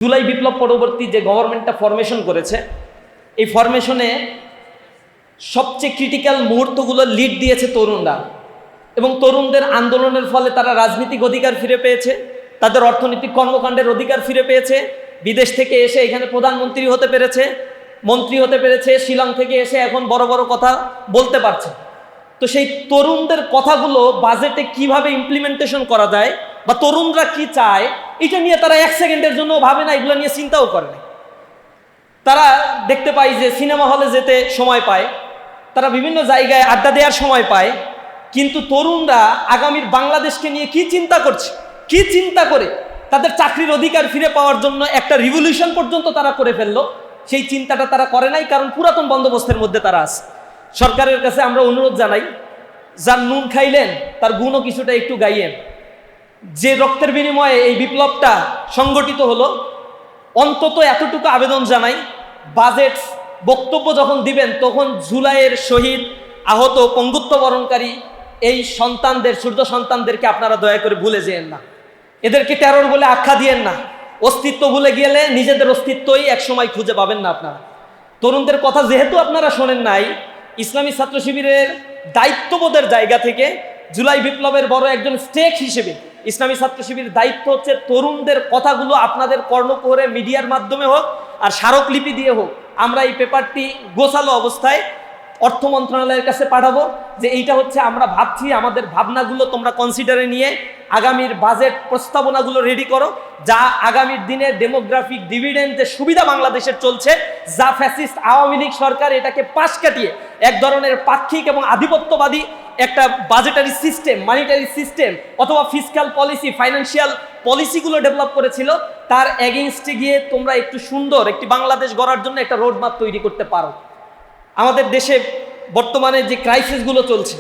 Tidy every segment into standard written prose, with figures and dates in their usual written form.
জুলাই বিপ্লব পরবর্তী যে গভর্নমেন্টটা ফরমেশন করেছে, এই ফরমেশনে সবচেয়ে ক্রিটিক্যাল মুহূর্তগুলো লিড দিয়েছে তরুণরা, এবং তরুণদের আন্দোলনের ফলে তারা রাজনৈতিক অধিকার ফিরে পেয়েছে, তাদের অর্থনৈতিক কর্মকাণ্ডের অধিকার ফিরে পেয়েছে, বিদেশ থেকে এসে এখানে প্রধানমন্ত্রী হতে পেরেছে, মন্ত্রী হতে পেরেছে, শিলং থেকে এসে এখন বড় বড় কথা বলতে পারছে। তো সেই তরুণদের কথাগুলো বাজেটে কিভাবে ইমপ্লিমেন্টেশন করা যায় বা তরুণরা কি চায়, এটা নিয়ে তারা এক সেকেন্ডের জন্য ভাবে না, এগুলো নিয়ে চিন্তাও করে না। তারা দেখতে পায় যে সিনেমা হলে যেতে সময় পায়, তারা বিভিন্ন জায়গায় আড্ডা দেওয়ার সময় পায়, কিন্তু তরুণরা আগামীর বাংলাদেশকে নিয়ে কি চিন্তা করছে, কি চিন্তা করে তাদের চাকরির অধিকার ফিরে পাওয়ার জন্য একটা রিভলিউশন পর্যন্ত তারা করে ফেললো, সেই চিন্তাটা তারা করে নাই, কারণ পুরাতন বন্দোবস্তের মধ্যে তারা আছে। সরকারের কাছে আমরা অনুরোধ জানাই, যার নুন খাইলেন তার গুণও কিছুটা একটু গাইয়েন। যে রক্তের বিনিময়ে এই বিপ্লবটা সংগঠিত হলো, অন্তত এতটুকু আবেদন জানাই, বাজেট বক্তব্য যখন দিবেন তখন জুলাইয়ের শহীদ, আহত, পঙ্গুত্ব বরণকারী এই সন্তানদের, সূর্য সন্তানদেরকে আপনারা দয়া করে ভুলে যেয়েন না, এদেরকে টেরর বলে আখ্যা দিয়েন না। অস্তিত্ব ভুলে গেলে নিজেদের অস্তিত্বই একসময় খুঁজে পাবেন না আপনারা। তরুণদের কথা যেহেতু আপনারা শোনেন নাই, ইসলামী ছাত্র শিবিরের দায়িত্ববোধের জায়গা থেকে জুলাই বিপ্লবের বড় একজন স্টেক হিসেবে ইসলামী ছাত্র শিবিরের দায়িত্ব হচ্ছে তরুণদের কথাগুলো আপনাদের কর্ণকুহরে মিডিয়ার মাধ্যমে হোক আর স্মারকলিপি দিয়ে হোক, আমরা এই পেপারটি গোছালো অবস্থায় অর্থ মন্ত্রণালয়ের কাছে পাঠাবো, যে এইটা হচ্ছে আমরা ভাবছি, আমাদের ভাবনাগুলো তোমরা কনসিডারে নিয়ে আগামীর বাজেট প্রস্তাবনাগুলো রেডি করো, যা আগামীর দিনে ডেমোগ্রাফিক ডিভিডেন্ড যে সুবিধা বাংলাদেশের চলছে, যা ফ্যাসিস্ট আওয়ামী লীগ সরকার এটাকে পাশ কাটিয়ে এক ধরনের পাক্ষিক এবং আধিপত্যবাদী একটা বাজেটারি সিস্টেম, মানিটারি সিস্টেম অথবা ফিসক্যাল পলিসি, ফাইন্যান্সিয়াল পলিসিগুলো ডেভেলপ করেছিল, তার এগেইনস্টে গিয়ে তোমরা একটু সুন্দর একটি বাংলাদেশ গড়ার জন্য একটা রোডম্যাপ তৈরি করতে পারো। আমাদের দেশে বর্তমানে যে ক্রাইসিসগুলো চলছে,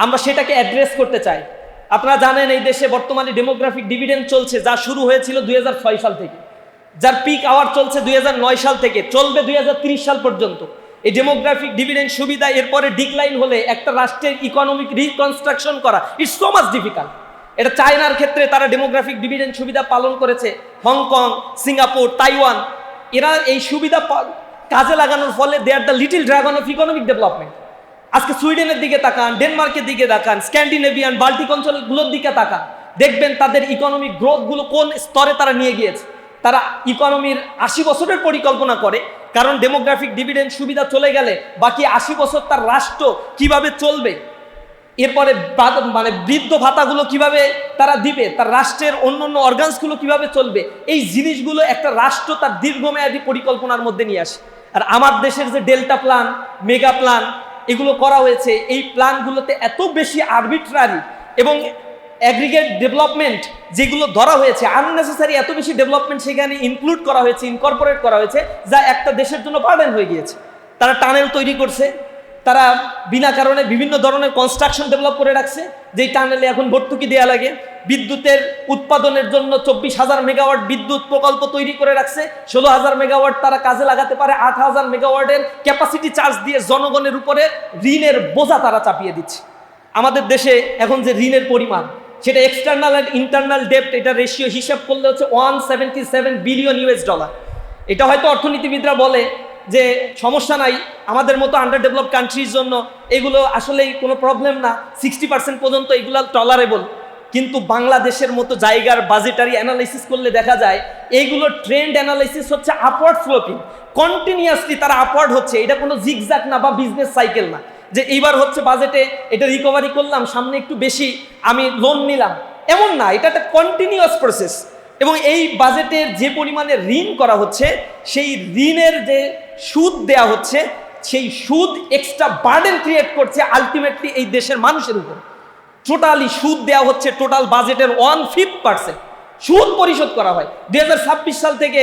আমরা সেটাকে অ্যাড্রেস করতে চাই। আপনারা জানেন এই দেশে বর্তমানে ডেমোগ্রাফিক ডিভিডেন্ড চলছে, যা শুরু হয়েছিল 2006 সাল থেকে, যার পিক আওয়ার চলছে 2009 সাল থেকে, চলবে 2030 সাল পর্যন্ত। এই ডেমোগ্রাফিক ডিভিডেন্ড সুবিধা এরপরে ডিক্লাইন হলে একটা রাষ্ট্রের ইকোনমিক রিকনস্ট্রাকশন করা ইটস সো মাচ ডিফিকাল্ট। এটা চায়নার ক্ষেত্রে তারা ডেমোগ্রাফিক ডিভিডেন্ড সুবিধা পালন করেছে, হংকং, সিঙ্গাপুর, তাইওয়ান, এরা এই সুবিধা কাজে লাগানোর ফলে they are the little dragon of economic development. আজকে সুইডেনের দিকে তাকান, ডেনমার্কের দিকে তাকান, স্ক্যান্ডিনেভিয়ান, বাল্টিক অঞ্চলগুলোর দিকে তাকান, দেখবেন তাদের ইকোনমিক গ্রোথগুলো কোন স্তরে তারা নিয়ে গিয়েছে। তারা ইকোনমির 80 বছরের পরিকল্পনা করে, কারণ ডেমোগ্রাফিক ডিভিডেন্ড সুবিধা চলে গেলে বাকি 80 বছর তার রাষ্ট্র কিভাবে চলবে, এরপরে মানে বৃদ্ধ ভাতাগুলো কিভাবে তারা দিবে, তার রাষ্ট্রের অন্য অর্গানসগুলো কিভাবে চলবে, এই জিনিসগুলো একটা রাষ্ট্র তার দীর্ঘমেয়াদী পরিকল্পনার মধ্যে নিয়ে আসে। আর আমার দেশের যে ডেল্টা প্ল্যান, মেগা প্ল্যান এগুলো করা হয়েছে, এই প্ল্যানগুলোতে এত বেশি আরবিট্রারি এবং অ্যাগ্রিগেট ডেভেলপমেন্ট যেগুলো ধরা হয়েছে, আননেসেসারি এত বেশি ডেভেলপমেন্ট সেখানে ইনক্লুড করা হয়েছে, ইনকর্পোরেট করা হয়েছে, যা একটা দেশের জন্য বার্ডেন হয়ে গিয়েছে। তারা টানেল তৈরি করছে, তারা বিনা কারণে বিভিন্ন ধরনের কনস্ট্রাকশন ডেভেলপ করে রাখছে, যেই টানেলে এখন ভর্তুকি দেওয়া লাগে। বিদ্যুতের উৎপাদনের জন্য 24,000 মেগাওয়াট বিদ্যুৎ প্রকল্প তৈরি করে রাখছে, 16,000 মেগাওয়াট তারা কাজে লাগাতে পারে, 8,000 মেগাওয়াটের ক্যাপাসিটি চার্জ দিয়ে জনগণের উপরে ঋণের বোঝা তারা চাপিয়ে দিচ্ছে। আমাদের দেশে এখন যে ঋণের পরিমাণ, সেটা এক্সটার্নাল অ্যান্ড ইন্টারনাল ডেপ্ট, এটা রেশিও হিসাব করলে হচ্ছে $177 বিলিয়ন। এটা হয়তো অর্থনীতিবিদরা বলে যে সমস্যা নাই, আমাদের মতো আন্ডার ডেভেলপ কান্ট্রির জন্য এগুলো আসলেই কোনো প্রবলেম না, 60% পর্যন্ত এগুলো টলারেবল। কিন্তু বাংলাদেশের মতো জায়গার বাজেটারি অ্যানালাইসিস করলে দেখা যায় এইগুলো ট্রেন্ড অ্যানালাইসিস হচ্ছে আপওয়ার্ড স্লোপিং, কন্টিনিউয়াসলি তারা আপওয়ার্ড হচ্ছে। এটা কোনো জিগজ্যাগ না বা বিজনেস সাইকেল না, যে এইবার হচ্ছে বাজেটে এটা রিকভারি করলাম, সামনে একটু বেশি আমি লোন নিলাম, এমন না, এটা একটা কন্টিনিউয়াস প্রসেস। এবং এই বাজেটের যে পরিমাণে ঋণ করা হচ্ছে, সেই ঋণের যে সুদ দেয়া হচ্ছে, সেই সুদ এক্সট্রা বার্ডেন ক্রিয়েট করছে আলটিমেটলি এই দেশের মানুষের উপর। টোটালি সুদ দেওয়া হচ্ছে, টোটাল বাজেটের 1/5% সুদ পরিশোধ করা হয়। 2026 সাল থেকে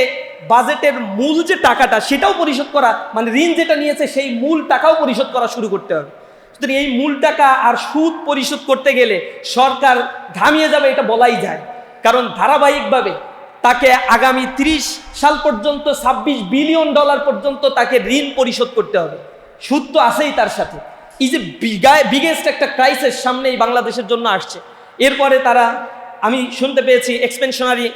বাজেটের মূল যে টাকাটা সেটাও পরিশোধ করা, মানে ঋণ যেটা নিয়েছে সেই মূল টাকাও পরিশোধ করা শুরু করতে হবে। সুতরাং এই মূল টাকা আর সুদ পরিশোধ করতে গেলে সরকার ঘামিয়ে যাবে, এটা বলাই যায়, কারণ ধারাবাহিকভাবে তাকে আগামী 30 সাল পর্যন্ত $26 বিলিয়ন পর্যন্ত তাকে ঋণ পরিশোধ করতে হবে। সুদ তো আছেই তার সাথে। এই যে বিগেস্ট একটা ক্রাইসিস সামনে এই বাংলাদেশের জন্য আসছে, এরপরে তারা, আমি শুনতে পেয়েছি এক্সপেনশনারি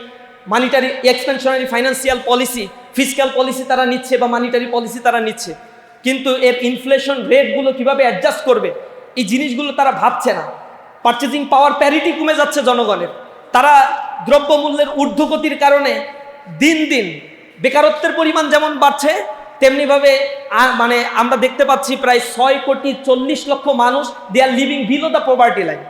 monetary এক্সপেনশনারি financial policy, fiscal policy তারা নিচ্ছে বা মানিটারি পলিসি তারা নিচ্ছে, কিন্তু এর ইনফ্লেশন রেটগুলো কিভাবে অ্যাডজাস্ট করবে এই জিনিসগুলো তারা ভাবছে না। পারচেজিং পাওয়ার প্যারিটি কমে যাচ্ছে জনগণের। তারা দ্রব্যমূল্যের ঊর্ধ্বগতির কারণে দিন দিন বেকারত্বের পরিমাণ যেমন বাড়ছে, তেমনিভাবে মানে আমরা দেখতে পাচ্ছি প্রায় 6,40,00,000 মানুষ they are living below the poverty line.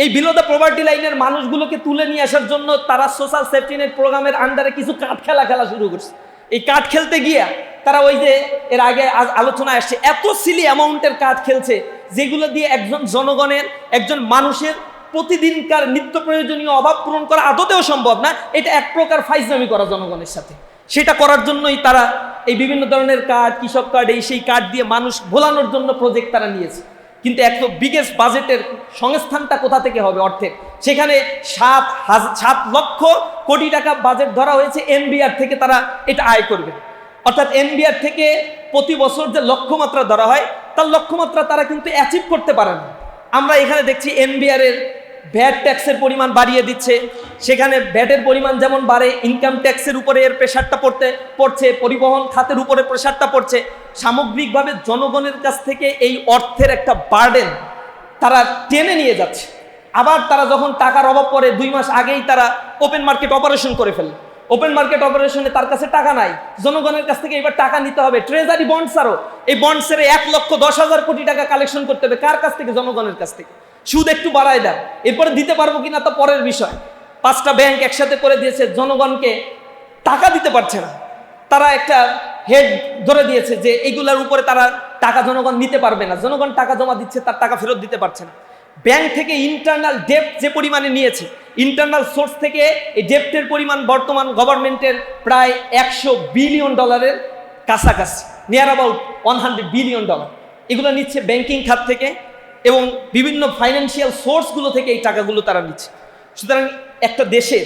এই বিলো দ্য পভার্টি লাইনের মানুষগুলোকে তুলে নিয়ে আসার জন্য তারা সোশ্যাল সেফটি নেট প্রোগ্রামের আন্ডারে কিছু কাঠ খেলা শুরু করছে। এই কাঠ খেলতে গিয়া তারা ওই যে এর আগে আলোচনায় আসছে এত সিলি অ্যামাউন্টের কাঠ খেলছে, যেগুলো দিয়ে একজন জনগণের, একজন মানুষের প্রতিদিনকার নিত্য প্রয়োজনীয় অভাব পূরণ করা আদতেও সম্ভব না। এটা এক প্রকার ফাইজলামি করা জনগণের সাথে। সেটা করার জন্যই তারা এই বিভিন্ন ধরনের কার্ড, কৃষক কার্ড, এই সেই কার্ড দিয়ে মানুষ ভোলানোর জন্য প্রজেক্ট তারা নিয়েছে। কিন্তু এত বিগেস্ট বাজেটের সংস্থানটা কোথা থেকে হবে অর্থের? সেখানে 7 লক্ষ কোটি টাকা বাজেট ধরা হয়েছে এনবিআর থেকে, তারা এটা আয় করবে। অর্থাৎ এনবিআর থেকে প্রতি বছর যে লক্ষ্যমাত্রা ধরা হয় তার লক্ষ্যমাত্রা তারা কিন্তু অ্যাচিভ করতে পারে না। আমরা এখানে দেখছি এনবিআর এর ভ্যাট ট্যাক্সের পরিমাণ বাড়িয়ে দিচ্ছে, সেখানে ভ্যাটের পরিমাণ যেমন বাড়ে, ইনকাম ট্যাক্সের উপরে এর প্রেশারটা পড়ছে, পরিবহন খাতের উপরে প্রেশারটা পড়ছে। সামগ্রিকভাবে জনগণের কাছ থেকে এই অর্থের একটা বার্ডেন তারা টেনে নিয়ে যাচ্ছে। আবার তারা যখন টাকার অভাব পড়ে 2 মাস আগেই তারা ওপেন মার্কেট অপারেশন করে ফেলে। ওপেন মার্কেট অপারেশনে তার কাছে টাকা নাই, জনগণের কাছ থেকে এবার টাকা নিতে হবে। ট্রেজারি বন্ডস, আরও এই বন্ডসের 1,10,000 কোটি টাকা কালেকশন করতে হবে। কার কাছ থেকে? জনগণের কাছ থেকে। সুদ একটু বাড়ায় দেন, এরপরে দিতে পারবো কিনা তা পরের বিষয়। 5টা ব্যাংক একসাথে করে দিয়েছে, জনগণকে টাকা দিতে পারছে না। তারা একটা হেড ধরে দিয়েছে যে এইগুলোর উপরে তারা টাকা জনগণ নিতে পারবে না। জনগণ টাকা জমা দিচ্ছে, তার টাকা ফেরত দিতে পারছে না। ব্যাংক থেকে ইন্টারনাল ডেপ্ট যে পরিমাণে নিয়েছে, ইন্টারনাল সোর্স থেকে এই ডেপ্টের পরিমাণ বর্তমান গভর্নমেন্টের প্রায় $100 বিলিয়ন কাছাকাছি, নিয়ার অ্যাবাউট $100 বিলিয়ন। এগুলো নিচ্ছে ব্যাংকিং খাত থেকে এবং বিভিন্ন ফাইন্যান্সিয়াল সোর্সগুলো থেকে এই টাকাগুলো তারা নিচ্ছে। সুতরাং একটা দেশের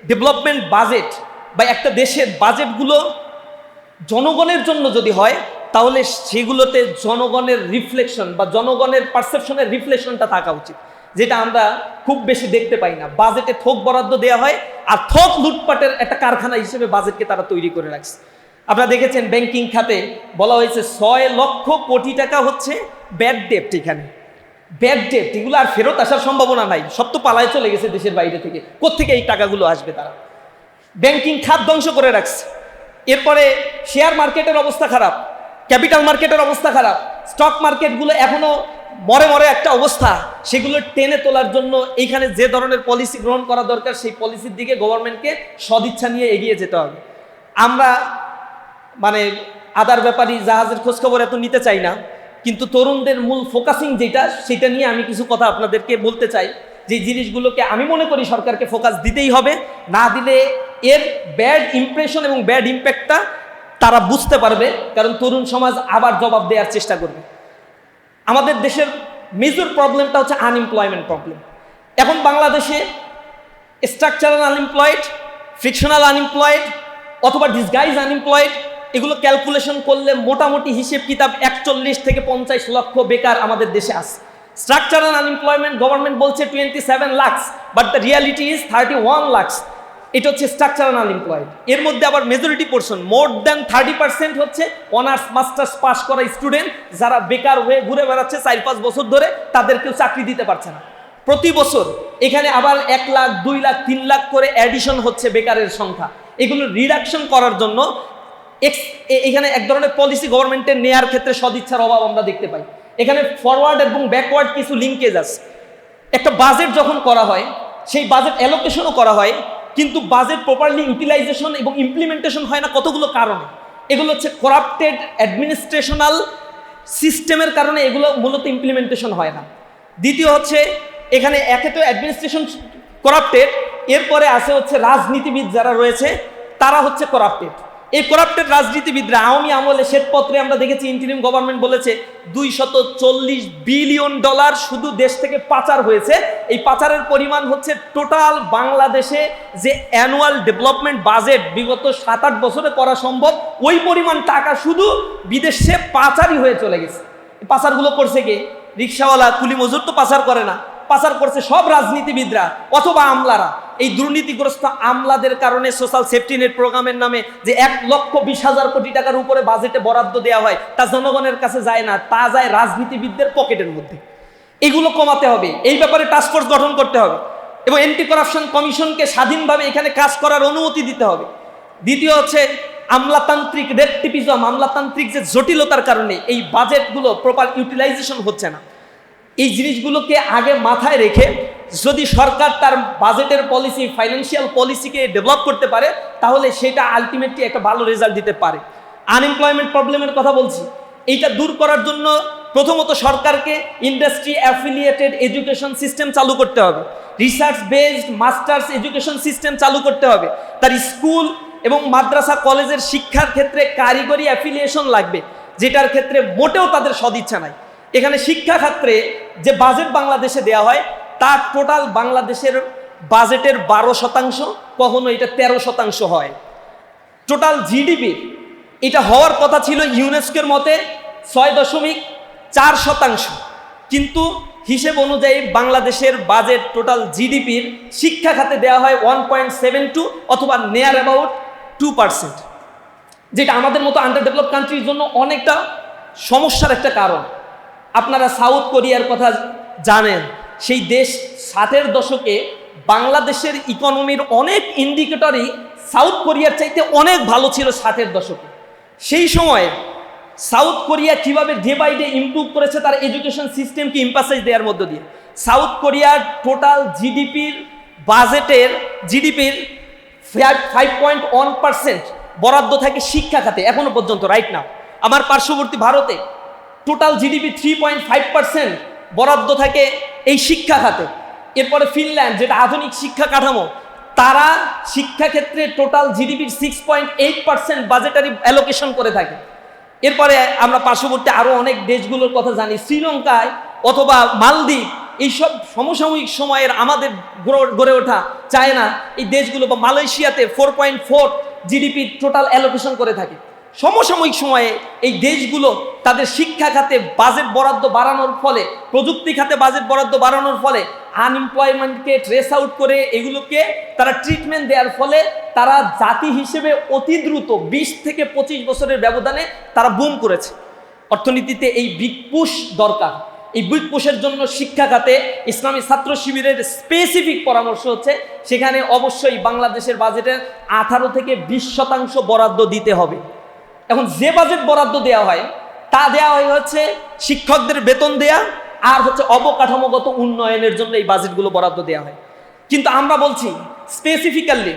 ডেভেলপমেন্ট বাজেট বা একটা দেশের বাজেটগুলো জনগণের জন্য যদি হয়, তাহলে সেগুলোতে জনগণের রিফ্লেকশন বা জনগণের পারসেপশনের রিফ্লেকশনটা থাকা উচিত, যেটা আমরা খুব বেশি দেখতে পাই না। বাজেটে থোক বরাদ্দ দেওয়া হয় আর থোক লুটপাটের একটা কারখানা হিসেবে বাজেটকে তারা তৈরি করে রাখছে। আপনারা দেখেছেন ব্যাংকিং খাতে বলা হয়েছে 6 লক্ষ কোটি টাকা হচ্ছে ব্যাড ডেপ্ট। এখানে ব্যাড ডেপ্ট, এগুলো আর ফেরত আসার সম্ভাবনা নাই, সব তো পালায় চলে গেছে দেশের বাইরে থেকে। কোত্থেকে এই টাকাগুলো আসবে? তারা ব্যাংকিং খাত ধ্বংস করে রাখছে। এরপরে শেয়ার মার্কেটের অবস্থা খারাপ, ক্যাপিটাল মার্কেটের অবস্থা খারাপ, স্টক মার্কেটগুলো এখনো মরে একটা অবস্থা। সেগুলো টেনে তোলার জন্য এইখানে যে ধরনের পলিসি গ্রহণ করা দরকার, সেই পলিসির দিকে গভর্নমেন্টকে সদিচ্ছা নিয়ে এগিয়ে যেতে হবে। আমরা মানে আদার ব্যাপারই জাহাজের খোঁজখবর এত নিতে চাই না, কিন্তু তরুণদের মূল ফোকাসিং যেটা, সেটা নিয়ে আমি কিছু কথা আপনাদেরকে বলতে চাই। যে জিনিসগুলোকে আমি মনে করি সরকারকে ফোকাস দিতেই হবে, না দিলে এর ব্যাড ইমপ্রেশন এবং ব্যাড ইম্প্যাক্টটা তারা বুঝতে পারবে, কারণ তরুণ সমাজ আবার জবাব দেওয়ার চেষ্টা করবে। আমাদের দেশের মেজর প্রবলেমটা হচ্ছে আনএমপ্লয়মেন্ট প্রবলেম। এখন বাংলাদেশে স্ট্রাকচারাল আনএমপ্লয়েড, ফ্রিকশনাল আনএমপ্লয়েড অথবা ডিসগাইজ আনএমপ্লয়েড, এগুলো ক্যালকুলেশন করলে মোটামুটি হিসেব কিতাব 41 থেকে 50 লক্ষ বেকার আমাদের দেশে আছে। স্ট্রাকচারাল আনএমপ্লয়মেন্ট গভর্নমেন্ট বলছে 27 lakh, but the reality is 31 lakh. এটা হচ্ছে স্ট্রাকচারাল আনএমপ্লয়েড। এর মধ্যে আবার মেজরিটি পোর্শন, মোর দ্যান 30% হচ্ছে অনার্স মাস্টার্স পাস করা স্টুডেন্ট, যারা বেকার হয়ে ঘুরে বেড়াচ্ছে 4-5 বছর ধরে, তাদেরকেও চাকরি দিতে পারছে না। প্রতি বছর এখানে আবার 1 লাখ, 2 লাখ, 3 লাখ করে অ্যাডিশন হচ্ছে বেকারের সংখ্যা। এগুলো রিডাকশন করার জন্য এখানে এক ধরনের পলিসি গভর্নমেন্টের নেয়ার ক্ষেত্রে সদিচ্ছার অভাব আমরা দেখতে পাই। এখানে ফরওয়ার্ড এবং ব্যাকওয়ার্ড কিছু লিঙ্কেজ আছে। একটা বাজেট যখন করা হয়, সেই বাজেট অ্যালোকেশনও করা হয়, কিন্তু বাজেট প্রপারলি ইউটিলাইজেশন এবং ইমপ্লিমেন্টেশন হয় না কতগুলো কারণে। এগুলো হচ্ছে করাপ্টেড অ্যাডমিনিস্ট্রেশনাল সিস্টেমের কারণে এগুলো মূলত ইমপ্লিমেন্টেশন হয় না। দ্বিতীয় হচ্ছে এখানে একে তো অ্যাডমিনিস্ট্রেশন করাপ্টেড, এরপরে আছে হচ্ছে রাজনীতিবিদ যারা রয়েছে তারা হচ্ছে করাপ্টেড। এই করাপ্টেড রাজনীতিবিদরা আওয়ামী আমলে শ্বেতপত্রে আমরা দেখেছি, ইন্টারিম গভর্নমেন্ট বলেছে $240 বিলিয়ন শুধু দেশ থেকে পাচার হয়েছে। এই পাচারের পরিমাণ হচ্ছে টোটাল বাংলাদেশে যে অ্যানুয়াল ডেভেলপমেন্ট বাজেট বিগত 7-8 বছরে করা সম্ভব, ওই পরিমাণ টাকা শুধু বিদেশে পাচারই হয়ে চলে গেছে। পাচারগুলো করছে কে? রিক্সাওয়ালা, কুলি মজুর তো পাচার করে না, পাচার করছে সব রাজনীতিবিদরা অথবা আমলারা। এই দুর্নীতিগ্রস্ত আমলাদের কারণে সোশ্যাল সেফটি নেট প্রোগ্রামের নামে যে 1,20,000 কোটি টাকার উপরে বাজেটে বরাদ্দ দেওয়া হয় তা জনগণের কাছে যায় না, তা যায় রাজনীতিবিদদের পকেটের মধ্যে। এগুলো কমাতে হবে, এই ব্যাপারে টাস্কফোর্স গঠন করতে হবে এবং অ্যান্টি করাপশন কমিশনকে স্বাধীনভাবে এখানে কাজ করার অনুমতি দিতে হবে। দ্বিতীয় হচ্ছে আমলাতান্ত্রিক রেট্টিপিজম, আমলাতান্ত্রিক যে জটিলতার কারণে এই বাজেটগুলো প্রপার ইউটিলাইজেশন হচ্ছে না, এই জিনিসগুলোকে আগে মাথায় রেখে যদি সরকার তার বাজেটের পলিসি, ফাইন্যান্সিয়াল পলিসিকে ডেভেলপ করতে পারে তাহলে সেটা আলটিমেটলি একটা ভালো রেজাল্ট দিতে পারে। আনএমপ্লয়মেন্ট প্রবলেমের কথা বলছি, এইটা দূর করার জন্য প্রথমত সরকারকে ইন্ডাস্ট্রি অ্যাফিলিয়েটেড এডুকেশন সিস্টেম চালু করতে হবে, research based masters education system চালু করতে হবে, তার স্কুল এবং মাদ্রাসা কলেজের শিক্ষার ক্ষেত্রে কারিগরি অ্যাফিলিয়েশন লাগবে, যেটার ক্ষেত্রে মোটেও তাদের সদিচ্ছা নাই। এখানে শিক্ষা ক্ষেত্রে যে বাজেট বাংলাদেশে দেওয়া হয় তার টোটাল বাংলাদেশের বাজেটের 12%, কখনো এটা 13% হয় টোটাল জিডিপি। এটা হওয়ার কথা ছিল ইউনেস্কোর মতে 6.4%, কিন্তু হিসেব অনুযায়ী বাংলাদেশের বাজেট টোটাল জিডিপির শিক্ষা খাতে দেওয়া হয় 1.72 অথবা নিয়ার অ্যাবাউট 2%, যেটা আমাদের মতো আন্ডার ডেভেলপ কান্ট্রির জন্য অনেকটা সমস্যার একটা কারণ। আপনারা সাউথ কোরিয়ার কথা জানেন, সেই দেশ 60-এর দশকে বাংলাদেশের ইকোনমির অনেক ইন্ডিকেটরই সাউথ কোরিয়ার চাইতে অনেক ভালো ছিল 60-এর দশকে। সেই সময় সাউথ কোরিয়া কিভাবে ডে বাই ডে ইমপ্রুভ করেছে তার এডুকেশন সিস্টেমকে এমফাসাইজ দেওয়ার মধ্য দিয়ে। সাউথ কোরিয়ার টোটাল জিডিপির বাজেটের 5.1% বরাদ্দ থাকে শিক্ষা খাতে এখনো পর্যন্ত, রাইট নাও। আমার পার্শ্ববর্তী ভারতে টোটাল জিডিপি 3.5% বরাদ্দ থাকে এই শিক্ষা খাতে। এরপরে ফিনল্যান্ড, যেটা আধুনিক শিক্ষা কাঠামো, তারা শিক্ষাক্ষেত্রে টোটাল জিডিপির 6.8% বাজেটারি অ্যালোকেশন করে থাকে। এরপরে আমরা পার্শ্ববর্তী আরও অনেক দেশগুলোর কথা জানি, শ্রীলঙ্কায় অথবা মালদ্বীপ, এইসব সমসাময়িক সময়ের আমাদের গড়ে ওঠা চায়না, এই দেশগুলো বা মালয়েশিয়াতে 4.4 জিডিপি টোটাল অ্যালোকেশন করে থাকে। সমসাময়িক সময়ে এই দেশগুলো তাদের শিক্ষা খাতে বাজেট বরাদ্দ বাড়ানোর ফলে, প্রযুক্তি খাতে বাজেট বরাদ্দ বাড়ানোর ফলে আনএমপ্লয়মেন্টকে ট্রেস আউট করে এগুলোকে তারা ট্রিটমেন্ট দেওয়ার ফলে তারা জাতি হিসেবে অতি দ্রুত 20 থেকে 25 বছরের ব্যবধানে তারা বুম করেছে। অর্থনীতিতে এই বিগ পুশ দরকার। এই বিগ পুশের জন্য শিক্ষা খাতে ইসলামী ছাত্র শিবিরের স্পেসিফিক পরামর্শ হচ্ছে সেখানে অবশ্যই বাংলাদেশের বাজেটের 18 থেকে 20% বরাদ্দ দিতে হবে। এখন যে বাজেট বরাদ্দ দেওয়া হয় তা দেওয়া হচ্ছে শিক্ষকদের বেতন দেয়া আর হচ্ছে অবকাঠামোগত উন্নয়নের জন্য এই বাজেটগুলো বরাদ্দ দেওয়া হয়। কিন্তু আমরা বলছি স্পেসিফিক্যালি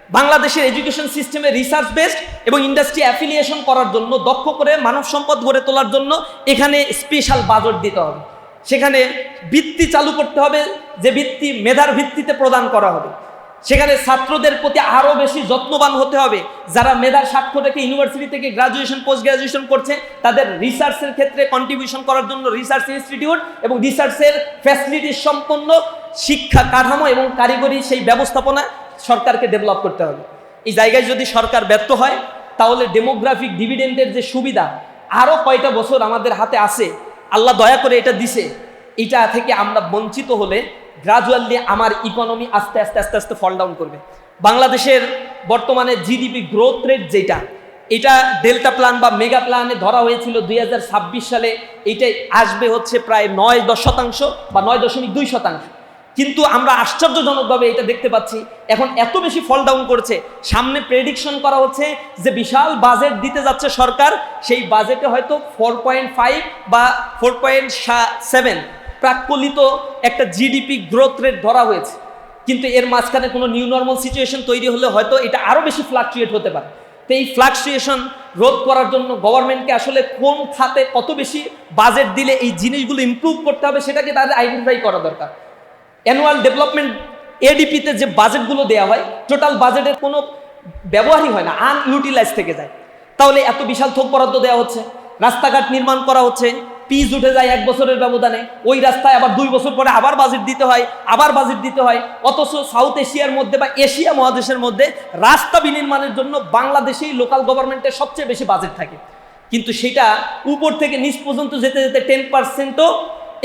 বাংলাদেশের এডুকেশন সিস্টেমে রিসার্চ বেসড এবং ইন্ডাস্ট্রি অ্যাফিলিয়েশন করার জন্য, দক্ষ করে মানব সম্পদ গড়ে তোলার জন্য এখানে স্পেশাল বাজেট দিতে হবে। সেখানে বৃত্তি চালু করতে হবে, যে বৃত্তি মেধার ভিত্তিতে প্রদান করা হবে। সেখানে ছাত্রদের প্রতি আরও বেশি যত্নবান হতে হবে। যারা মেধার স্বাক্ষর রেখে ইউনিভার্সিটি থেকে গ্রাজুয়েশন, পোস্ট গ্রাজুয়েশন করছে, তাদের রিসার্চের ক্ষেত্রে কন্ট্রিবিউশন করার জন্য রিসার্চ ইনস্টিটিউট এবং রিসার্চের ফ্যাসিলিটি সম্পন্ন শিক্ষা কাঠামো এবং কারিগরি সেই ব্যবস্থাপনা সরকারকে ডেভেলপ করতে হবে। এই জায়গায় যদি সরকার ব্যর্থ হয় তাহলে ডেমোগ্রাফিক ডিভিডেন্ডের যে সুবিধা আরও কয়টা বছর আমাদের হাতে আছে, আল্লাহ দয়া করে এটা দিছে, এটা থেকে আমরা বঞ্চিত হলে গ্রাজুয়ালি আমার ইকোনমি আস্তে আস্তে আস্তে আস্তে ফল ডাউন করবে। বাংলাদেশের বর্তমানে জিডিপি গ্রোথ রেট যেটা, এটা ডেল্টা প্ল্যান বা মেগা প্ল্যানে ধরা হয়েছিল 2026 সালে, এইটাই আসবে হচ্ছে প্রায় 9% বা 9.2%। কিন্তু আমরা আশ্চর্যজনকভাবে এটা দেখতে পাচ্ছি এখন এত বেশি ফল ডাউন করছে। সামনে প্রেডিকশন করা হচ্ছে যে বিশাল বাজেট দিতে যাচ্ছে সরকার, সেই বাজেটে হয়তো 4.5 বা 4.7 প্রাক্কলিত একটা জিডিপি গ্রোথ রেট ধরা হয়েছে। কিন্তু এর মাঝখানে কোনো নিউ নর্মাল সিচুয়েশন তৈরি হলে হয়তো এটা আরও বেশি ফ্লাকচুয়েট হতে পারে। তো এই ফ্লাকচুয়েশন রোধ করার জন্য গভর্নমেন্টকে আসলে কোন খাতে কত বেশি বাজেট দিলে এই জিনিসগুলো ইমপ্রুভ করতে হবে সেটাকে তাদের আইডেন্টিফাই করা দরকার। অ্যানুয়াল ডেভেলপমেন্ট এডিপিতে যে বাজেটগুলো দেওয়া হয়, টোটাল বাজেটের কোনো ব্যবহারই হয় না, আনইউটিলাইজ থেকে যায়। তাহলে এত বিশাল থোক বরাদ্দ দেওয়া হচ্ছে, রাস্তাঘাট নির্মাণ করা হচ্ছে, পিচ উঠে যায় 1 বছরের ব্যবধানে, ওই রাস্তায় আবার 2 বছর পরে আবার বাজেট দিতে হয়, আবার বাজেট দিতে হয়। অথচ সাউথ এশিয়ার মধ্যে বা এশিয়া মহাদেশের মধ্যে রাস্তা বিনির্মাণের জন্য বাংলাদেশেই লোকাল গভর্নমেন্টের সবচেয়ে বেশি বাজেট থাকে, কিন্তু সেটা উপর থেকে নিচ পর্যন্ত যেতে যেতে 10%ও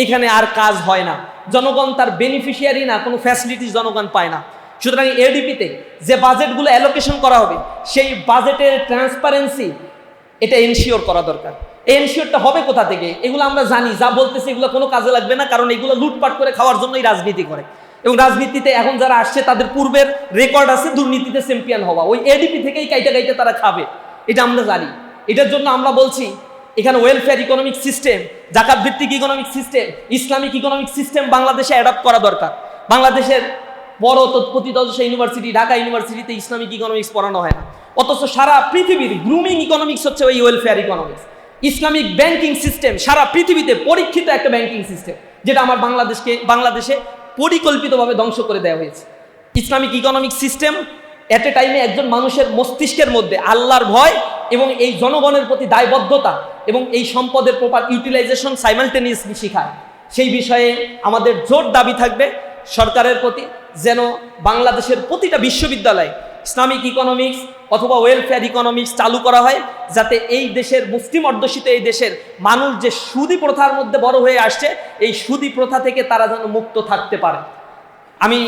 এখানে আর কাজ হয় না। জনগণ তার বেনিফিশিয়ারি না, কোনো ফ্যাসিলিটিস জনগণ পায় না। সুতরাং এডিপিতে যে বাজেটগুলো অ্যালোকেশন করা হবে সেই বাজেটের ট্রান্সপারেন্সি এটা এনশিওর করা দরকার। এই এনশিওরটা হবে কোথা থেকে? এগুলো আমরা জানি, যা বলতেছি এগুলো কোনো কাজে লাগবে না, কারণ এগুলো লুটপাট করে খাওয়ার জন্যই রাজনীতি করে। এবং রাজনীতিতে এখন যারা আসছে তাদের পূর্বের রেকর্ড আছে দুর্নীতিতে চ্যাম্পিয়ন হওয়া, ওই এডিপি থেকেই কাইতে কাইতে তারা খাবে, এটা আমরা জানি। এটার জন্য আমরা বলছি এখানে ওয়েলফেয়ার ইকোনমিক সিস্টেম, জাকাত ভিত্তিক economic system, Islamic economic system বাংলাদেশে অ্যাডাপ্ট করা দরকার। বাংলাদেশের বড় তৎপতিদর্শী ইউনিভার্সিটি ঢাকা ইউনিভার্সিটিতে ইসলামিক ইকোনমিক্স পড়ানো হয় না, অথচ সারা পৃথিবীর গ্রুমিং ইকোনমিক্স হচ্ছে ওই welfare economics. Islamic banking system সারা পৃথিবীতে পরীক্ষিত একটা ব্যাংকিং সিস্টেম, যেটা আমার বাংলাদেশে পরিকল্পিতভাবে ধ্বংস করে দেওয়া হয়েছে। ইসলামিক ইকোনমিক সিস্টেম এট এ টাইমে একজন মানুষের মস্তিষ্কের মধ্যে আল্লাহর ভয় এবং এই জনগণের প্রতি দায়বদ্ধতা এবং এই সম্পদের প্রপার ইউটিলাইজেশন সাইমালটেনিয়াসলি শেখায়। সেই বিষয়ে আমাদের জোর দাবি থাকবে সরকারের প্রতি, যেন বাংলাদেশের প্রতিটা বিশ্ববিদ্যালয়ে ইসলামিক ইকোনমিক্স অথবা ওয়েলফেয়ার ইকোনমিক্স চালু করা হয়, যাতে এই দেশের মুসলিম অধ্যুষিত এই দেশের মানুষ যে সুদী প্রথার মধ্যে বড় হয়ে আসছে, এই সুদী প্রথা থেকে তারা যেন মুক্ত থাকতে পারে। আমি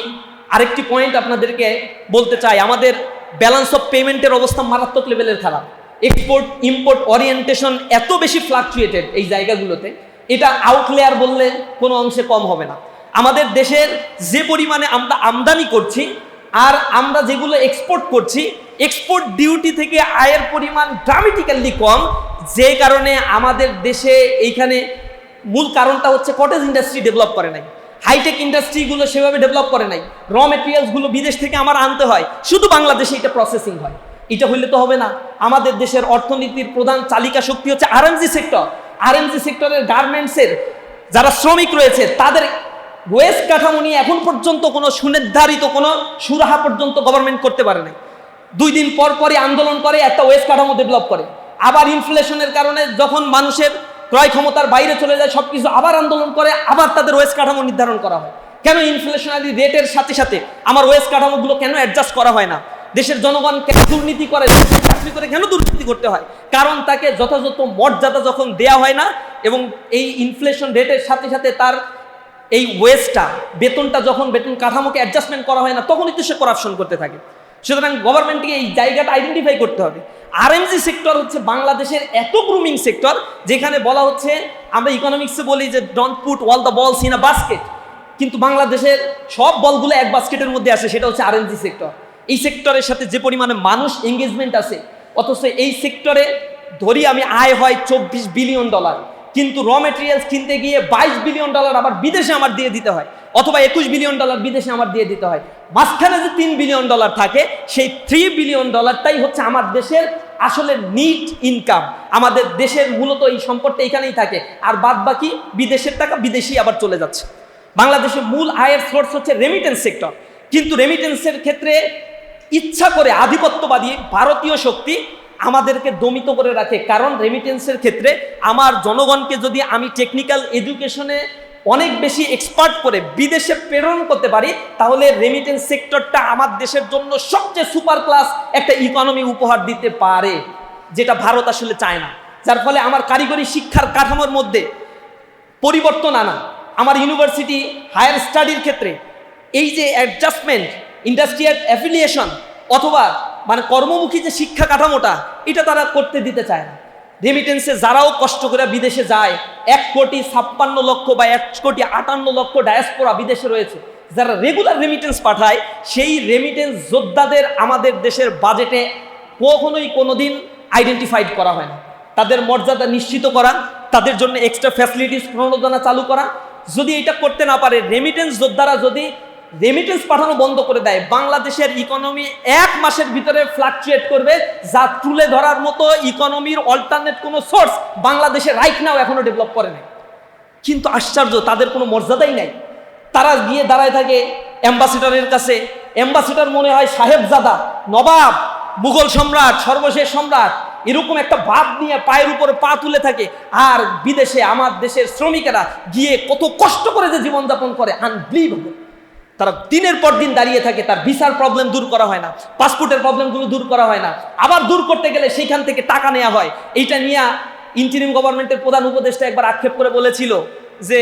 আরেকটি পয়েন্ট আপনাদেরকে বলতে চাই, আমাদের ব্যালেন্স অফ পেমেন্টের অবস্থা মারাত্মক লেভেলের খারাপ। এক্সপোর্ট ইম্পোর্ট ওরিয়েন্টেশন এত বেশি ফ্লাকচুয়েটেড এই জায়গাগুলোতে, এটা আউটলেয়ার বললে কোনো অংশে কম হবে না। আমাদের দেশের যে পরিমাণে আমরা আমদানি করছি আর আমরা যেগুলো এক্সপোর্ট করছি, এক্সপোর্ট ডিউটি থেকে আয়ের পরিমাণ ড্রামেটিক্যালি কম, যে কারণে আমাদের দেশে এইখানে মূল কারণটা হচ্ছে কটেজ ইন্ডাস্ট্রি ডেভেলপ করে নাই, হাইটেক ইন্ডাস্ট্রিগুলো সেভাবে ডেভেলপ করে নাই, র মেটেরিয়ালসগুলো বিদেশ থেকে আমার আনতে হয়, শুধু বাংলাদেশে এটা প্রসেসিং হয়। এটা হইলে তো হবে না। আমাদের দেশের অর্থনীতির প্রধান চালিকা শক্তি হচ্ছে আরএমজি সেক্টর। আরএমজি সেক্টরের গার্মেন্টসের যারা শ্রমিক রয়েছে তাদের ওয়েস্ট কাঠামো নিয়ে এখন পর্যন্ত কোনো সুনির্ধারিত কোনো সুরাহা পর্যন্ত গভর্নমেন্ট করতে পারে নাই। 2 দিন পর পরই আন্দোলন করে, একটা ওয়েস্ট কাঠামো ডেভেলপ করে, আবার ইনফ্লেশনের কারণে যখন মানুষের ক্রয় ক্ষমতার বাইরে চলে যায় সবকিছু আবার আন্দোলন করে, আবার তাদের ওয়েস্ট কাঠামো নির্ধারণ করা হয়। কেন ইনফ্লেশনারি রেটের সাথে সাথে আমার ওয়েস্ট কাঠামোগুলো কেন অ্যাডজাস্ট করা হয় না? দেশের জনগণ কেন দুর্নীতি করে, চাকরি করে কেন দুর্নীতি করতে হয়? কারণ তাকে যথাযথ মর্যাদা যখন দেয়া হয় না এবং এই ইনফ্লেশন রেটের সাথে সাথে তার এই ওয়েস্টটা বেতনটা যখন বেতন কাঠামোকে অ্যাডজাস্টমেন্ট করা হয় না, তখনই তো সে করাপশন করতে থাকে। সুতরাং গভর্নমেন্টকে এই জায়গাটা আইডেন্টিফাই করতে হবে। আরএমজি সেক্টর হচ্ছে বাংলাদেশের এত গ্রুমিং সেক্টর, যেখানে বলা হচ্ছে, আমরা ইকোনমিক্সে বলি যে ডোন্ট পুট অল দ্য বলস ইন আ বাস্কেট, কিন্তু বাংলাদেশের সব বলগুলো এক বাস্কেটের মধ্যে আসে, সেটা হচ্ছে আরএমজি সেক্টর। এই সেক্টরের সাথে যে পরিমাণে মানুষ এঙ্গেজমেন্ট আছে, অথচ এই সেক্টরে ধরি আমি আয় হয় $24 বিলিয়ন, কিন্তু র মেটেরিয়ালস কিনতে গিয়ে $22 বিলিয়ন আবার বিদেশে আমার দিয়ে দিতে হয়, অথবা $21 বিলিয়ন বিদেশে আমার দিয়ে দিতে হয়। মাঝখানে যে $3 বিলিয়ন থাকে, সেই $3 বিলিয়ন হচ্ছে আমার দেশের আসলে নিট ইনকাম। আমাদের দেশের মূলত এই সম্পদটা এখানেই থাকে, আর বাদ বাকি বিদেশের টাকা বিদেশি আবার চলে যাচ্ছে। বাংলাদেশের মূল আয়ের সোর্স হচ্ছে রেমিটেন্স সেক্টর, কিন্তু রেমিটেন্সের ক্ষেত্রে ইচ্ছা করে আধিপত্যবাদী ভারতীয় শক্তি আমাদেরকে দমিত করে রাখে। কারণ রেমিটেন্সের ক্ষেত্রে আমার জনগণকে যদি আমি টেকনিক্যাল এডুকেশনে অনেক বেশি এক্সপার্ট করে বিদেশে প্রেরণ করতে পারি, তাহলে রেমিটেন্স সেক্টরটা আমার দেশের জন্য সবচেয়ে সুপার ক্লাস একটা ইকোনমি উপহার দিতে পারে, যেটা ভারত আসলে চায় না। যার ফলে আমার কারিগরি শিক্ষার কাঠামোর মধ্যে পরিবর্তন আনা, আমার ইউনিভার্সিটি হায়ার স্টাডির ক্ষেত্রে এই যে অ্যাডজাস্টমেন্ট, ইন্ডাস্ট্রিয়াল অ্যাফিলিয়েশন অথবা মানে কর্মমুখী যে শিক্ষা কাঠামোটা, এটা তারা করতে দিতে চায় না। রেমিটেন্সে যারাও কষ্ট করে বিদেশে যায়, 1,56,00,000 বা 1,58,00,000 ডায়াসপোরা বিদেশে রয়েছে, যারা রেগুলার রেমিটেন্স পাঠায়, সেই রেমিটেন্স যোদ্ধাদের আমাদের দেশের বাজেটে কখনোই কোনোদিন আইডেন্টিফাইড করা হয় না। তাদের মর্যাদা নিশ্চিত করা, তাদের জন্য এক্সট্রা ফ্যাসিলিটিস প্রণোদনা চালু করা, যদি এটা করতে না পারে, রেমিটেন্স যোদ্ধারা যদি রেমিটেন্স পাঠানো বন্ধ করে দেয়, বাংলাদেশের ইকোনমি 1 মাসের ভিতরে ফ্লাকচুয়েট করবে, যা তুলে ধরার মতো ইকোনমির অল্টারনেট কোনো সোর্স বাংলাদেশে রাইট নাও এখনো ডেভেলপ করে নাই। কিন্তু আশ্চর্য, তাদের কোনো মর্যাদাই নাই। তারা গিয়ে দাঁড়ায় থাকে অ্যাম্বাসেডরের কাছে, অ্যাম্বাসেডর মনে হয় সাহেবজাদা, নবাব, মুঘল সম্রাট, সর্বশেষ সম্রাট, এরকম একটা ভাব নিয়ে পায়ের উপরে পা তুলে থাকে। আর বিদেশে আমার দেশের শ্রমিকেরা গিয়ে কত কষ্ট করে যে জীবনযাপন করে, আনবিলিভেবল। তারা দিনের পর দিন দাঁড়িয়ে থাকে, তার ভিসার প্রবলেম দূর করা হয় না, পাসপোর্টের প্রবলেমগুলো দূর করা হয় না, আবার দূর করতে গেলে সেইখান থেকে টাকা নেওয়া হয়। এইটা নিয়ে ইন্টারিম গভর্নমেন্টের প্রধান উপদেষ্টা একবার আক্ষেপ করে বলেছিল যে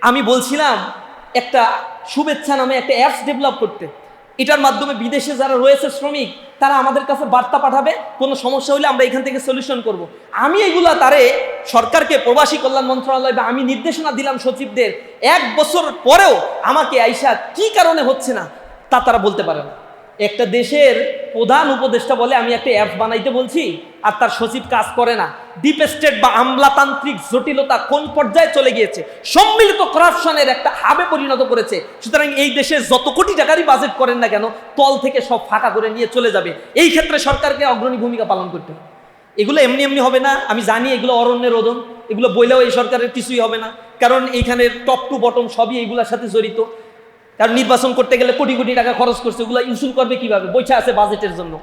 আমি বলছিলাম একটা শুভেচ্ছা নামে একটা অ্যাপস ডেভেলপ করতে, এটার মাধ্যমে বিদেশে যারা রয়েছে শ্রমিক, তারা আমাদের কাছে বার্তা পাঠাবে, কোনো সমস্যা হলে আমরা এখান থেকে সলিউশন করব। আমি এগুলা তারে সরকারকে, প্রবাসী কল্যাণ মন্ত্রণালয় বা আমি নির্দেশনা দিলাম সচিবদের, 1 বছর পরেও আমাকে আইসা কি কারণে হচ্ছে না তা তারা বলতে পারে না। একটা দেশের প্রধান উপদেষ্টা বলে আমি একটা অ্যাপ বানাইতে বলছি, আর তার সচিব কাজ করে না। ডিপ স্টেট বা আমলাতান্ত্রিক জটিলতা কোন পর্যায়ে চলে গিয়েছে, সম্মিলিত করাপশনের একটা হাবে পরিণত করেছে। সুতরাং এই দেশে যত কোটি টাকারই বাজেট করেন না কেন, তল থেকে সব ফাঁকা করে নিয়ে চলে যাবে। এই ক্ষেত্রে সরকারকে অগ্রণী ভূমিকা পালন করতে হবে। এগুলো এমনি এমনি হবে না, আমি জানি এগুলো অরণ্যের রোদন, এগুলো বইলেও এই সরকারের কিছুই হবে না, কারণ এইখানের টপ টু বটম সবই এইগুলোর সাথে জড়িত। কারণ নির্বাচন করতে গেলে কোটি কোটি টাকা খরচ করছে, ওগুলো ইস্যু করবে কিভাবে, বৈঠা আছে বাজেটের জন্য,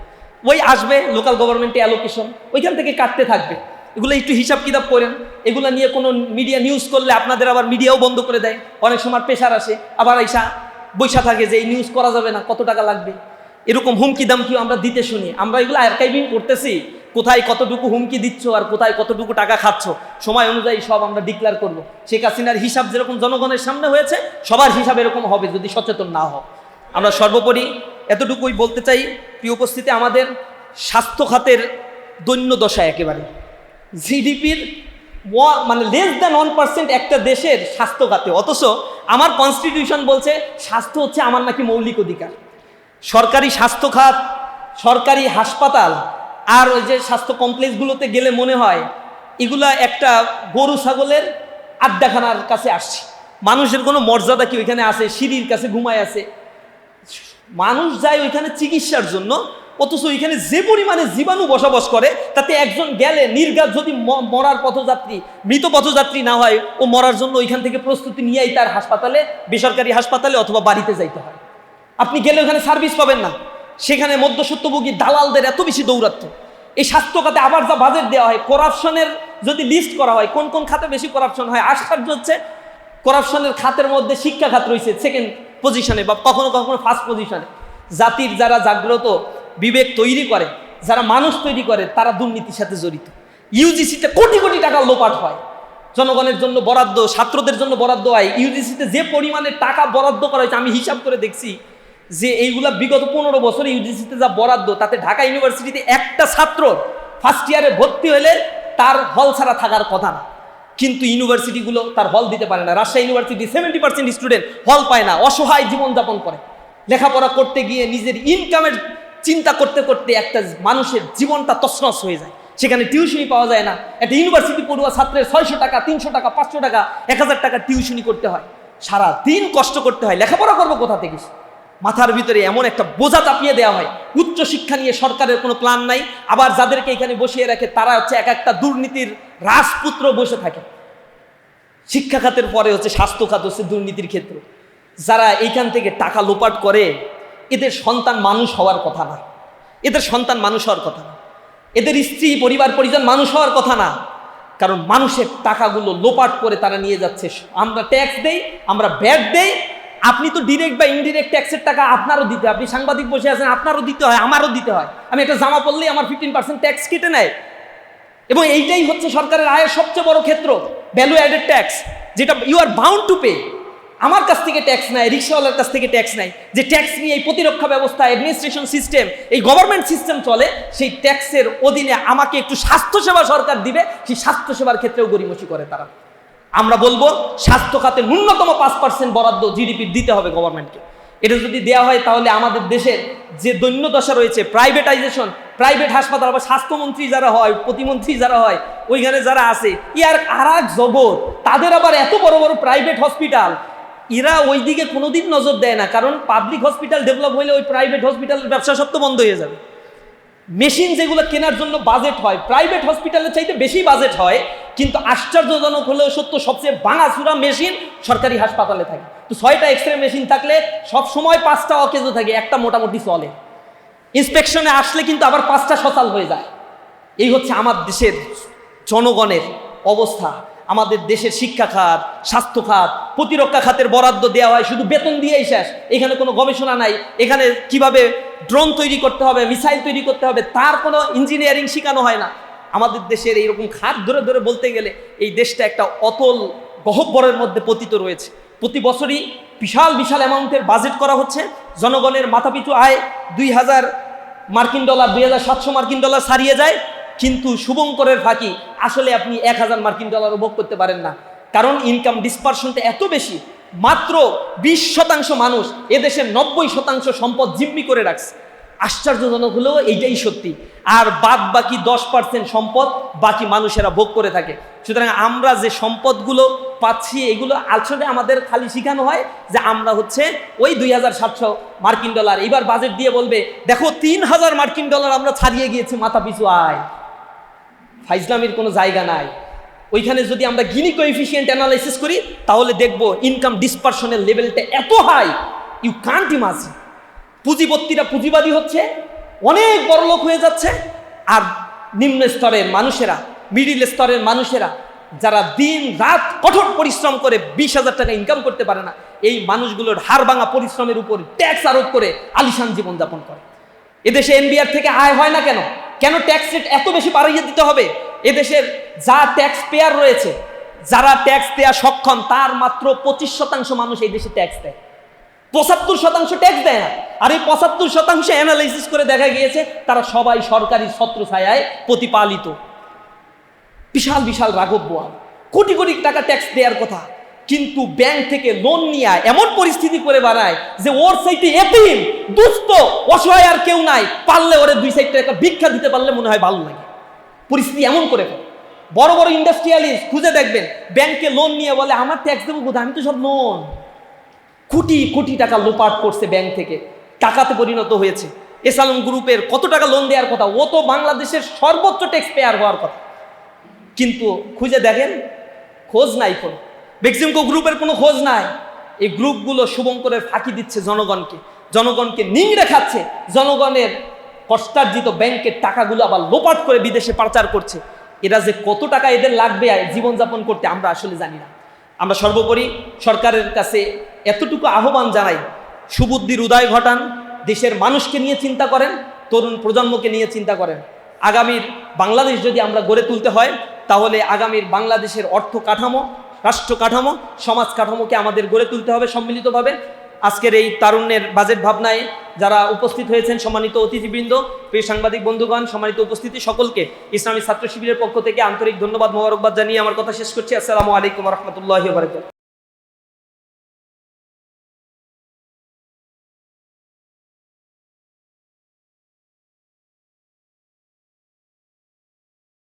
ওই আসবে লোকাল গভর্নমেন্টে অ্যালোকেশন, ওইখান থেকে কাটতে থাকবে। এগুলো একটু হিসাব কিতাব করেন। এগুলো নিয়ে কোনো মিডিয়া নিউজ করলে আপনাদের আবার মিডিয়াও বন্ধ করে দেয়, অনেক সময় প্রেশার আসে, আবার আইসা বৈশা থাকে যে এই নিউজ করা যাবে না, কত টাকা লাগবে, এরকম হুমকি দামকিও আমরা দিতে শুনি। আমরা এগুলো আর্কাইভিং করতেছি, কোথায় কতটুকু হুমকি দিচ্ছ আর কোথায় কতটুকু টাকা খাচ্ছ, সময় অনুযায়ী সব আমরা ডিক্লেয়ার করব। শেখ হাসিনার হিসাব যেরকম জনগণের সামনে হয়েছে, সবার হিসাব এরকম হবে যদি সচেতন না হও। আমরা সর্বোপরি এতটুকুই বলতে চাই, প্রিয় উপস্থিতি, আমাদের স্বাস্থ্য খাতের দৈন্য দশা একেবারে। জিডিপির মানে <1% একটা দেশের স্বাস্থ্য খাতে, অথচ আমার কনস্টিটিউশন বলছে স্বাস্থ্য হচ্ছে আমার নাকি মৌলিক অধিকার। সরকারি স্বাস্থ্য খাত, সরকারি হাসপাতাল আর ওই যে স্বাস্থ্য কমপ্লেক্সগুলোতে গেলে মনে হয় এগুলা একটা গরু ছাগলের আড্ডাখানার কাছে আসছে। মানুষের কোনো মর্যাদা কি ওইখানে আছে? সিঁড়ির কাছে ঘুমায় আছে। মানুষ যায় ওইখানে চিকিৎসার জন্য, অথচ ওইখানে যে পরিমাণে জীবাণু বসবাস করে, তাতে একজন গেলে নির্ঘাত যদি মরার পথযাত্রী, মৃত পথযাত্রী না হয়, ও মরার জন্য ওইখান থেকে প্রস্তুতি নিয়েই তার হাসপাতালে, বেসরকারি হাসপাতালে অথবা বাড়িতে যাইতে হয়। আপনি গেলে ওখানে সার্ভিস পাবেন না, সেখানে মধ্যস্বত্বভোগী দালালদের এত বেশি দৌরাত্ম্য। এই স্বাস্থ্য খাতে আবার যা বাজেট দেওয়া হয়, করাপশনের যদি লিস্ট করা হয় কোন কোন খাতে বেশি করাপশন হয়, আশ্চর্য হচ্ছে করাপশনের খাতের মধ্যে শিক্ষা খাত রয়েছে 2nd পজিশনে বা কখনো কখনো 1st পজিশনে। জাতির যারা জাগ্রত বিবেক তৈরি করে, যারা মানুষ তৈরি করে, তারা দুর্নীতির সাথে জড়িত। ইউজিসিতে কোটি কোটি টাকা লোপাট হয়, জনগণের জন্য বরাদ্দ, ছাত্রদের জন্য বরাদ্দ হয়। ইউজিসিতে যে পরিমাণে টাকা বরাদ্দ করা হয়েছে, আমি হিসাব করে দেখছি যে এইগুলা বিগত 15 বছরে ইউজিসিতে যা বরাদ্দ, তাতে ঢাকা ইউনিভার্সিটিতে একটা ছাত্র ফার্স্ট ইয়ারে ভর্তি হলে তার হল ছাড়া থাকার কথা না, কিন্তু ইউনিভার্সিটিগুলো তার হল দিতে পারে না। রাজশাহী ইউনিভার্সিটি 70% স্টুডেন্ট হল পায় না, অসহায় জীবনযাপন করে। লেখাপড়া করতে গিয়ে নিজের ইনকামের চিন্তা করতে করতে একটা মানুষের জীবনটা তছনছ হয়ে যায়, সেখানে টিউশনি পাওয়া যায় না। একটা ইউনিভার্সিটি পড়ুয়া ছাত্রের 600 টাকা, 300 টাকা, 500 টাকা, 1000 টাকা টিউশনি করতে হয়, সারা দিন কষ্ট করতে হয়। লেখাপড়া করবো কোথা থেকে? মাথার ভিতরে এমন একটা বোঝা চাপিয়ে দেওয়া হয়। উচ্চ শিক্ষা নিয়ে সরকারের কোনো প্ল্যান নাই, আবার যাদেরকে এখানে বসিয়ে রাখে তারা হচ্ছে এক একটা দুর্নীতির রাজপুত্র বসে থাকে। শিক্ষা খাতের পরে হচ্ছে স্বাস্থ্য খাত, হচ্ছে দুর্নীতির ক্ষেত্র। যারা এইখান থেকে টাকা লোপাট করে, এদের সন্তান মানুষ হওয়ার কথা না, এদের সন্তান মানুষ হওয়ার কথা না, এদের স্ত্রী পরিবার পরিজন মানুষ হওয়ার কথা না। কারণ মানুষের টাকাগুলো লোপাট করে তারা নিয়ে যাচ্ছে। আমরা ট্যাক্স দেই, আমরা ভ্যাট দেই, আপনি তো ডিরেক্ট বা ইনডিরেক্ট ট্যাক্সের টাকা আপনারও দিতে হয়। আপনি সাংবাদিক বসে আছেন, আপনারও দিতে হয়, আমারও দিতে হয়। আমি একটা জামা পরলেই আমার 15% ট্যাক্স কেটে নেয়, এবং এইটাই হচ্ছে সরকারের আয়ের সবচেয়ে বড় ক্ষেত্র, ভ্যালু অ্যাডেড ট্যাক্স, যেটা you are bound to pay. আমার কাছ থেকে ট্যাক্স নেয়, রিক্সাওয়ালার কাছ থেকে ট্যাক্স নেয়, যে ট্যাক্স নিয়ে এই প্রতিরক্ষা ব্যবস্থা, অ্যাডমিনিস্ট্রেশন সিস্টেম, এই গভর্নমেন্ট সিস্টেম চলে, সেই ট্যাক্সের অধীনে আমাকে একটু স্বাস্থ্যসেবা সরকার দিবে, সেই স্বাস্থ্যসেবার ক্ষেত্রেও গড়িমসি করে তারা। আমরা বলবো স্বাস্থ্য খাতে ন্যূনতম 5% বরাদ্দ জিডিপির দিতে হবে গভর্নমেন্টকে। এটা যদি দেওয়া হয় তাহলে আমাদের দেশের যে দৈন্যদশা রয়েছে, প্রাইভেটাইজেশন, প্রাইভেট হাসপাতাল বা স্বাস্থ্যমন্ত্রী যারা হয়, প্রতিমন্ত্রী যারা হয়, ওইখানে যারা আছে, ইয়ার আর এক জগৎ। তাদের আবার এত বড় বড় প্রাইভেট হসপিটাল, এরা ওই দিকে কোনোদিন নজর দেয় না, কারণ পাবলিক হসপিটাল ডেভেলপ হইলে ওই প্রাইভেট হসপিটালের ব্যবসা সব তো বন্ধ হয়ে যাবে। মেশিন যেগুলো কেনার জন্য বাজেট হয়, প্রাইভেট হসপিটালের চাইতে বেশি বাজেট হয়, কিন্তু আশ্চর্যজনক হলেও সত্য, সবচেয়ে ভাঙাচুরা মেশিন সরকারি হাসপাতালে থাকে। তো 6টা এক্সরে মেশিন থাকলে সব সময় 5টা অকেজো থাকে, একটা মোটামুটি চলে। ইন্সপেকশনে আসলে কিন্তু আবার 5টা সচাল হয়ে যায়। এই হচ্ছে আমার দেশের জনগণের অবস্থা। আমাদের দেশের শিক্ষা খাত, স্বাস্থ্য খাত, প্রতিরক্ষা খাতের বরাদ্দ দেওয়া হয় শুধু বেতন দিয়েই শেষ। এখানে কোনো গবেষণা নাই, এখানে কিভাবে ড্রোন তৈরি করতে হবে, মিসাইল তৈরি করতে হবে, তার কোনো ইঞ্জিনিয়ারিং শেখানো হয় না। আমাদের দেশের এইরকম খাত ধরে ধরে বলতে গেলে এই দেশটা একটা অতল গহ্বরের মধ্যে পতিত রয়েছে। প্রতি বছরই বিশাল বিশাল অ্যামাউন্টের বাজেট করা হচ্ছে, জনগণের মাথাপিছু আয় 2000 মার্কিন ডলার, 2700 মার্কিন ডলার ছাড়িয়ে যায়, কিন্তু শুভঙ্করের ফাঁকি আসলে আপনি 1000 মার্কিন ডলারও ভোগ করতে পারেন না, কারণ ইনকাম ডিসপারশনটা এত বেশি। মাত্র 20% মানুষ এদেশের 90% সম্পদ জিম্মি করে রাখছে। আশ্চর্যজনক হলেও এইটাই সত্যি। আর বাদ বাকি 10% সম্পদ বাকি মানুষেরা ভোগ করে থাকে। সুতরাং আমরা যে সম্পদগুলো পাচ্ছি এগুলো আসলে আমাদের খালি শেখানো হয় যে আমরা হচ্ছে ওই 2700 মার্কিন ডলার, এবার বাজেট দিয়ে বলবে দেখো 3000 মার্কিন ডলার আমরা ছাড়িয়ে গিয়েছি মাথা পিছু আয়। ফাইজলামির কোনো জায়গা নাই। ওইখানে যদি আমরা গিনি কোএফিসিয়েন্ট অ্যানালাইসিস করি তাহলে দেখব ইনকাম ডিসপারশনের লেভেলটা এত হাই, ইউ কান্ট ইমাজিন। পুঁজিপতিরা পুঁজিবাদী হচ্ছে, অনেক বড় লোক হয়ে যাচ্ছে, আর নিম্ন স্তরের মানুষেরা, মিডিল স্তরের মানুষেরা যারা দিন রাত কঠোর পরিশ্রম করে 20,000 টাকা ইনকাম করতে পারে না, এই মানুষগুলোর হাড় ভাঙা পরিশ্রমের উপর ট্যাক্স আরোপ করে আলিশান জীবনযাপন করে। এদেশে এনবিআর থেকে আয় হয় না কেন? কেন ট্যাক্স রেট এত বেশি বাড়িয়ে দিতে হবে? এদেশের যা ট্যাক্স পেয়ার রয়েছে, যারা ট্যাক্স দেওয়া সক্ষম, তার মাত্র 25% মানুষ এই দেশে ট্যাক্স দেয়, 75% ট্যাক্স দেয় না। আর এই 75% অ্যানালাইসিস করে দেখা গিয়েছে তারা সবাই সরকারি ছত্রছায়ায় প্রতিপালিত। বিশাল বিশাল রাঘব বোয়াল, কোটি কোটি টাকা ট্যাক্স দেওয়ার কথা, কিন্তু ব্যাংক থেকে লোন নিয়ে এমন পরিস্থিতি করে বাড়ায় যে ওর সাইতে এতিম, দুস্থ, অসহায় আর কেউ নাই, পারলে ওরে 2 টাকা ভিক্ষা দিতে পারলে মনে হয় ভালো লাগে। পরিস্থিতি এমন করে ফেলে। বড় বড় ইন্ডাস্ট্রিয়ালিস্ট খুঁজে দেখবেন ব্যাংকে লোন নিয়ে বলে আমার ট্যাক্স দেবো কোথায়, আমি তো সব লোন। কোটি কোটি টাকা লোপাট করছে ব্যাংক থেকে, টাকাতে পরিণত হয়েছে। এসালম গ্রুপের কত টাকা লোন দেওয়ার কথা, ও তো বাংলাদেশের সর্বোচ্চ ট্যাক্স পেয়ার হওয়ার কথা, কিন্তু খুঁজে দেখেন খোঁজ নাই। কোনো বেক্সিমকো গ্রুপের কোনো খোঁজ নাই। এই গ্রুপগুলো শুভঙ্করের ফাঁকি দিচ্ছে জনগণকে নিংড়ে খাচ্ছে, জনগণের কষ্টার্জিত ব্যাংকের টাকাগুলো আবার লোপাট করে বিদেশে পাচার করছে। এরা যে কত টাকা এদের লাগবে জীবনযাপন করতে আমরা আসলে জানি না। আমরা সর্বোপরি সরকারের কাছে এতটুকু আহ্বান জানাই, সুবুদ্ধির উদয় ঘটান, দেশের মানুষকে নিয়ে চিন্তা করেন, তরুণ প্রজন্মকে নিয়ে চিন্তা করেন। আগামীর বাংলাদেশ যদি আমরা গড়ে তুলতে হয় তাহলে আগামীর বাংলাদেশের অর্থ কাঠামো, রাষ্ট্র কাঠামো, সমাজ কাঠামোকে আমাদের গড়ে তুলতে হবে সম্মিলিতভাবে। আজকের এই তারুণ্যের বাজেট ভাবনায় যারা উপস্থিত হয়েছেন, সম্মানিত অতিথিবৃন্দ, প্রিয় সাংবাদিক বন্ধুগণ, সম্মানিত উপস্থিতি, সকলকে ইসলামী ছাত্র শিবিরের পক্ষ থেকে আন্তরিক ধন্যবাদ, মোবারকবাদ জানিয়ে আমার কথা শেষ করছি। আসসালামু আলাইকুম ওয়া রাহমাতুল্লাহি ওয়া বারাকাতুহু।